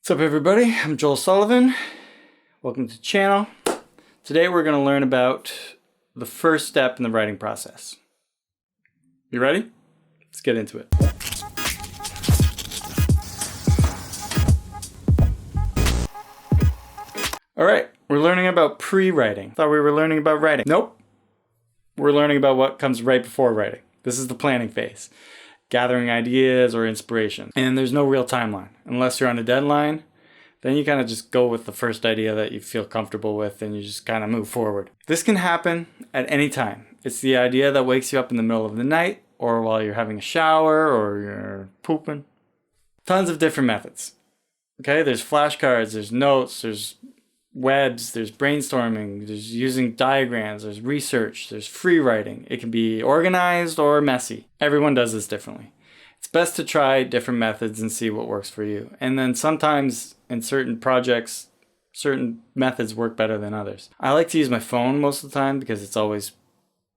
What's up everybody, I'm JoelKSullivan. Welcome to the channel. Today we're going to learn about the first step in the writing process. You ready? Let's get into it. Alright, we're learning about pre-writing. Thought we were learning about writing. Nope. We're learning about what comes right before writing. This is the planning phase. Gathering ideas or inspiration. And there's no real timeline. Unless you're on a deadline, then you kind of just go with the first idea that you feel comfortable with and you just kind of move forward. This can happen at any time. It's the idea that wakes you up in the middle of the night or while you're having a shower or you're pooping. Tons of different methods. Okay, there's flashcards, there's notes, there's webs, there's brainstorming, there's using diagrams, there's research, there's free writing. It can be organized or messy. Everyone does this differently. It's best to try different methods and see what works for you. And then sometimes in certain projects, certain methods work better than others. I like to use my phone most of the time because it's always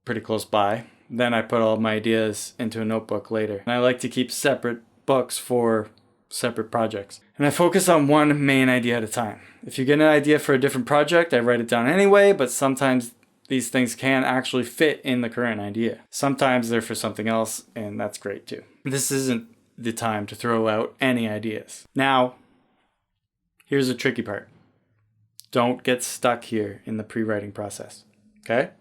pretty close by. Then I put all my ideas into a notebook later. And I like to keep separate books for separate projects. And I focus on one main idea at a time. If you get an idea for a different project, I write it down anyway, but sometimes these things can actually fit in the current idea. Sometimes they're for something else, and that's great too. This isn't the time to throw out any ideas. Now, here's the tricky part. Don't get stuck here in the pre-writing process, okay?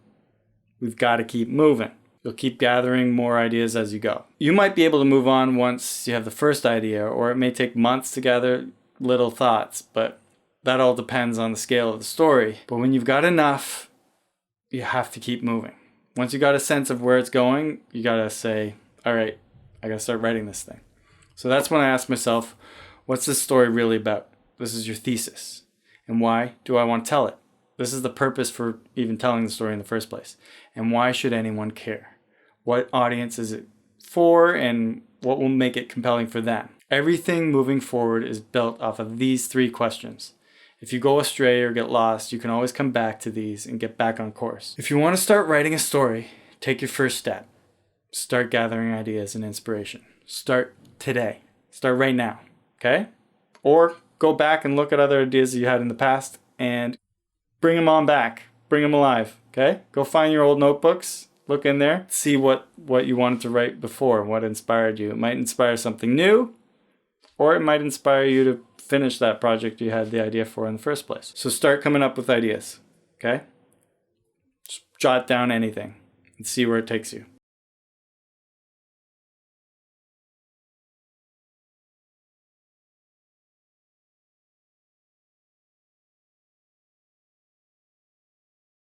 We've got to keep moving. You'll keep gathering more ideas as you go. You might be able to move on once you have the first idea, or it may take months to gather little thoughts, but that all depends on the scale of the story. But when you've got enough, you have to keep moving. Once you got a sense of where it's going, you gotta say, all right, I gotta start writing this thing. So that's when I ask myself, what's this story really about? This is your thesis. And why do I want to tell it? This is the purpose for even telling the story in the first place. And why should anyone care? What audience is it for and what will make it compelling for them? Everything moving forward is built off of these three questions. If you go astray or get lost, you can always come back to these and get back on course. If you want to start writing a story, take your first step. Start gathering ideas and inspiration. Start today. Start right now, okay? Or go back and look at other ideas you had in the past and bring them on back. Bring them alive, okay? Go find your old notebooks. Look in there, see what you wanted to write before, what inspired you. It might inspire something new, or it might inspire you to finish that project you had the idea for in the first place. So start coming up with ideas, okay? Just jot down anything and see where it takes you.